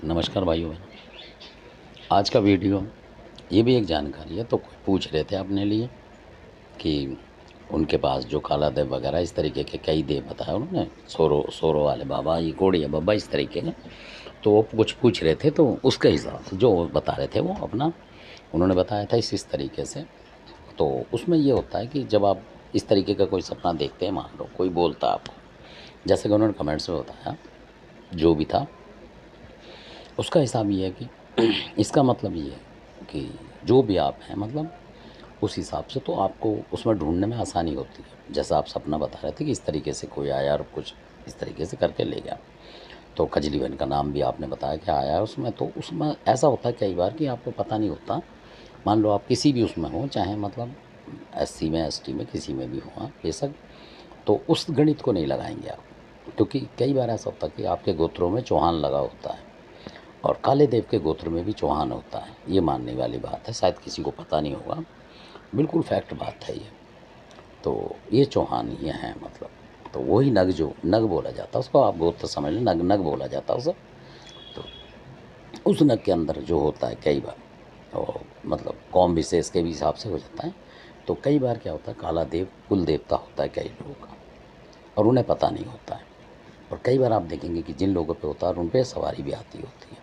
नमस्कार भाइयों बहनों। आज का वीडियो ये भी एक जानकारी है। तो कोई पूछ रहे थे अपने लिए कि उनके पास जो काला देव वगैरह इस तरीके के कई देव बताए उन्होंने, सोरो सोरो वाले बाबा, ये कोड़िया बाबा, इस तरीके के। तो वो कुछ पूछ रहे थे, तो उसके हिसाब से जो बता रहे थे वो अपना उन्होंने बताया था इस तरीके से। तो उसमें ये होता है कि जब आप इस तरीके का कोई सपना देखते हैं, मान लो कोई बोलता है आपको, जैसे कि उन्होंने कमेंट्स में बताया, जो भी था उसका हिसाब ये है कि इसका मतलब ये है कि जो भी आप हैं, मतलब उस हिसाब से तो आपको उसमें ढूंढने में आसानी होती है। जैसा आप सपना बता रहे थे कि इस तरीके से कोई आया और कुछ इस तरीके से करके ले गया, तो कजली बहन का नाम भी आपने बताया कि आया है उसमें। तो उसमें ऐसा होता है कई बार कि आपको पता नहीं होता। मान लो आप किसी भी उसमें हो, चाहे मतलब एससी में, एसटी में, किसी में भी हो आप बेशक, तो उस गणित को नहीं लगाएंगे आप, क्योंकि कई बार ऐसा होता है कि आपके गोत्रों में चौहान लगा होता है और काले देव के गोत्र में भी चौहान होता है। ये मानने वाली बात है, शायद किसी को पता नहीं होगा, बिल्कुल फैक्ट बात है ये। तो ये चौहान ये हैं मतलब। तो वही नग, जो नग बोला जाता है उसको आप गोत्र समझ लें, नग नग बोला जाता है उसे। तो उस नग के अंदर जो होता है कई बार, और मतलब कौम विशेष के भी हिसाब से हो जाता है। तो कई बार क्या होता है, काला देव कुल देवता होता है कई लोगों का और उन्हें पता नहीं होता है। और कई बार आप देखेंगे कि जिन लोगों पे होता है उन पे सवारी भी आती होती है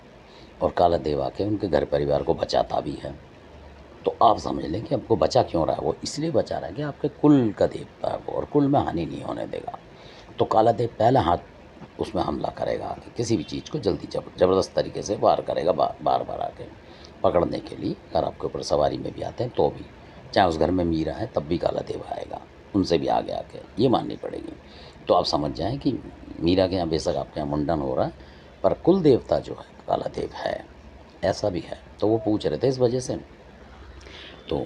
और काला देव आके उनके घर परिवार को बचाता भी है। तो आप समझ लें कि आपको बचा क्यों रहा है, वो इसलिए बचा रहा है कि आपके कुल का देवता है वो, और कुल में हानि नहीं होने देगा। तो काला देव पहला हाथ उसमें हमला करेगा आके, किसी भी चीज़ को जल्दी ज़बरदस्त तरीके से वार करेगा, बार बार आके पकड़ने के लिए। अगर आपके ऊपर सवारी में भी आते हैं तो भी, चाहे उस घर में मीरा है तब भी काला देव आएगा, उनसे भी आगे आके ये माननी पड़ेगी। तो आप समझ जाएं कि मीरा के यहाँ बेशक आपके यहाँ मुंडन हो रहा है, पर कुल देवता जो है काला देव है, ऐसा भी है। तो वो पूछ रहे थे इस वजह से, तो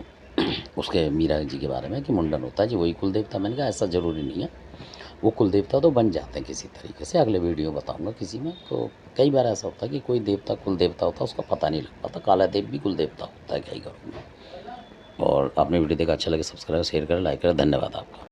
उसके मीरा जी के बारे में कि मुंडन होता है जी वही कुल देवता। मैंने कहा ऐसा ज़रूरी नहीं है, वो कुल देवता तो बन जाते हैं किसी तरीके से, अगले वीडियो बताऊंगा किसी में। तो कई बार ऐसा होता है कि कोई देवता कुल देवता होता है उसका पता नहीं लग पाता, काला देव भी कुल देवता होता है कई घरों में। और आपने वीडियो देखा, अच्छा लगे सब्सक्राइब शेयर करें, लाइक करें। धन्यवाद आपका।